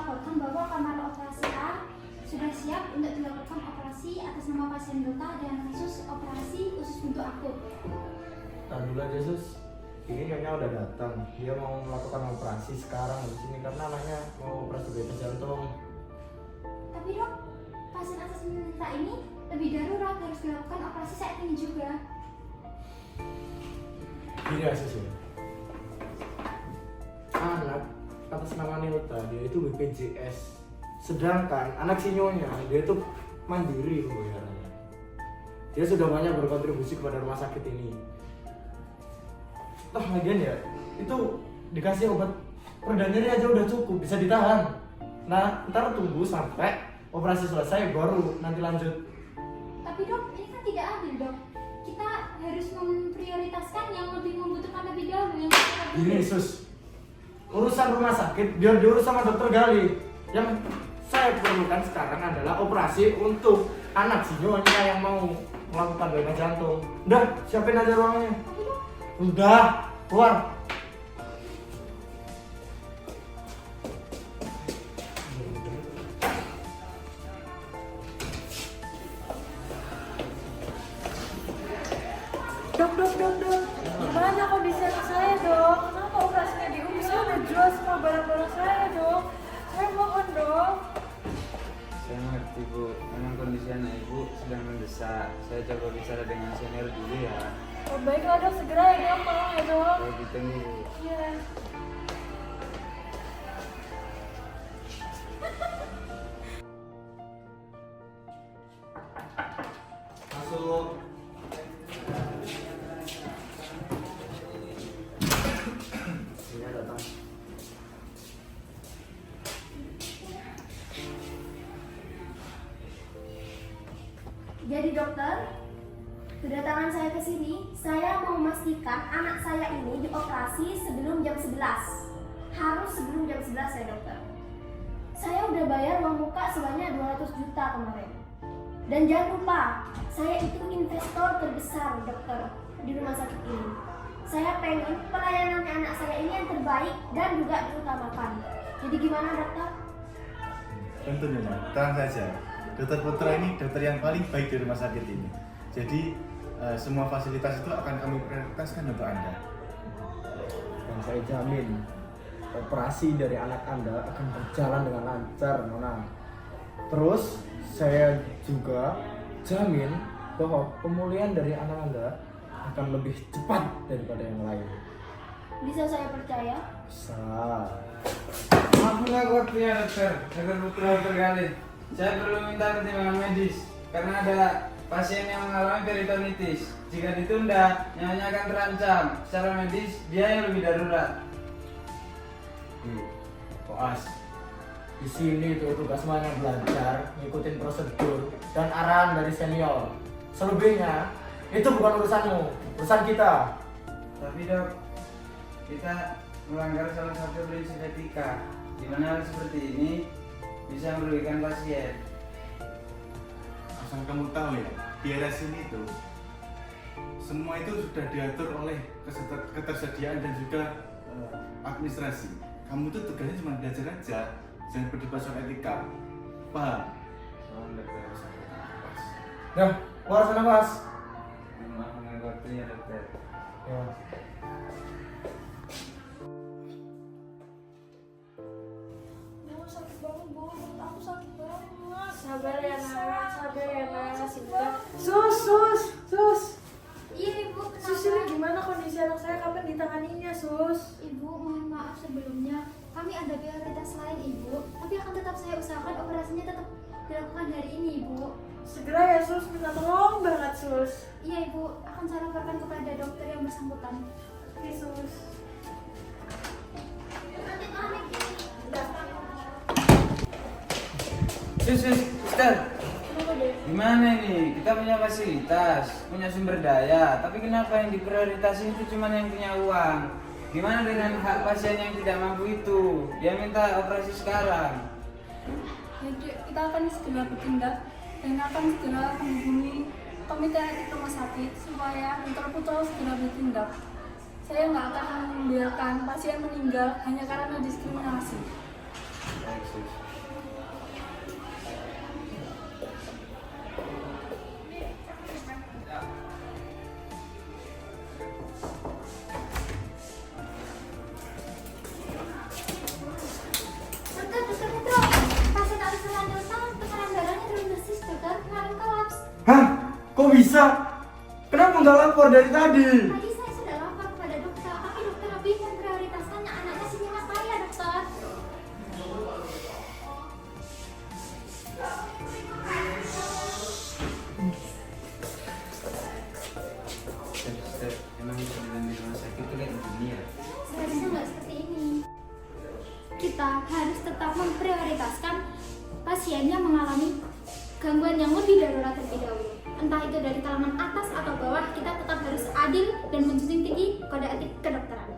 melaporkan bahwa kamar operasi A sudah siap untuk dilakukan operasi atas nama pasien Dota dan kasus operasi usus buntu akut. Tahan dulu aja Sus, ini nyonya udah datang. Dia mau melakukan operasi sekarang di sini karena anaknya mau operasi beta jantung. Tapi dok, pasien atas menderita ini lebih darurat, harus dilakukan operasi saat ini juga. Gini ya Sus, anak atas nama Nilta dia itu BPJS, sedangkan anak si nyonya dia itu mandiri pembayarannya. Dia sudah banyak berkontribusi kepada rumah sakit ini. Toh lagian ya, itu dikasih obat pereda nyeri aja udah cukup, bisa ditahan. Nah, ntar tunggu sampai operasi selesai baru nanti lanjut. Tapi dok, ini kan tidak adil dok. Kita harus memprioritaskan yang lebih membutuhkan lebih dahulu. Gini Sus, urusan rumah sakit biar diurus sama dokter Gali. Yang saya perlukan sekarang adalah operasi untuk anak si nyonya yang mau melakukan beta jantung. Udah, siapin aja ruangnya. Udah, keluar. Dok. Gimana kondisi anak saya, dok? Kenapa operasinya diundur? Saya udah jual semua barang-barang saya, dok. Saya mohon, dok. Saya mengerti Bu, memang kondisi anak Ibu sedang mendesak. Saya coba bicara dengan senior dulu ya. Oh, baiklah, dok. Segera ya, dok. Tolong ya, dok. Saya ditunggu Bu. Iya. Masuk. Sini datang. Jadi dokter, kedatangan saya ke sini, saya mau memastikan anak saya ini dioperasi sebelum jam 11. Harus sebelum jam 11 ya dokter. Saya udah bayar uang muka sebanyak 200 juta kemarin. Dan jangan lupa, saya itu investor terbesar dokter di rumah sakit ini. Saya pengen pelayanannya anak saya ini yang terbaik dan juga diutamakan. Jadi gimana dokter? Tentunya, tenang saja. Dokter Putra ini dokter yang paling baik di rumah sakit ini. Jadi semua fasilitas itu akan kami prioritaskan untuk Anda. Dan saya jamin operasi dari anak Anda akan berjalan dengan lancar, Nona. Terus saya juga jamin bahwa pemulihan dari anak Anda akan lebih cepat daripada yang lain. Bisa saya percaya? Bisa. Maaf mengganggu waktunya dokter, Dokter Putra tergali. Saya perlu minta pertimbangan medis karena ada pasien yang mengalami peritonitis. Jika ditunda, nyawanya akan terancam. Secara medis, dia yang lebih darurat. Koas, di sini tuh tugas hanya belajar, ngikutin prosedur dan arahan dari senior. Selebihnya itu bukan urusanmu, urusan kita. Tapi dok, kita melanggar salah satu prinsip etika, di mana hal seperti ini bisa merugikan pasien. Asal kamu tahu ya, di era sini itu semua itu sudah diatur oleh ketersediaan dan juga administrasi. Kamu tuh tugasnya cuma belajar aja, jangan berdebat soal etika. Paham? Mohon dokter. Nah, keluar sana Mas. Maaf mengganggu waktunya dokter. Ya. Bu, sakit banget, Bu. Perut aku sakit banget. Sabar ya, nak. Sebentar. Sus. Iya ibu, Sus, ini gimana kondisi anak saya? Kapan ditanganinya, Sus? Ibu, mohon maaf sebelumnya. Kami ada prioritas lain ibu, tapi akan tetap saya usahakan operasinya tetap dilakukan hari ini ibu. Segera ya, Sus. Minta tolong banget, Sus. Iya ibu, akan saya laporkan kepada dokter yang bersangkutan. Oke, Sus. Nanti kami Suster, gimana ini? Kita punya fasilitas, punya sumber daya, tapi kenapa yang diprioritasin itu cuma yang punya uang? Gimana dengan hak pasien yang tidak mampu itu? Dia minta operasi sekarang. Jadi kita akan segera bertindak dan akan segera menghubungi komite etik rumah sakit supaya Dokter Putra segera bertindak. Saya nggak akan membiarkan pasien meninggal hanya karena diskriminasi. Baik, sus. Dokter Putra, pasien Alexandra tekanan darahnya dramatis, dokter. Kemarin kolaps. Hah? Kok bisa? Kenapa nggak lapor dari tadi? Tadi saya sudah lapor kepada dokter, tapi dokter lebih memprioritaskannya anaknya si Nyimas Maya, dokter. Step, emang bisa di rumah sakit itu kayak dunia. Seharusnya nggak seperti ini. Kita harus tetap memprioritaskan pasien yang mengalami gangguan yang lebih darurat terlebih dahulu. Entah itu dari kalangan atas atau bawah, kita tetap harus adil dan menjunjung tinggi kode etik kedokteran.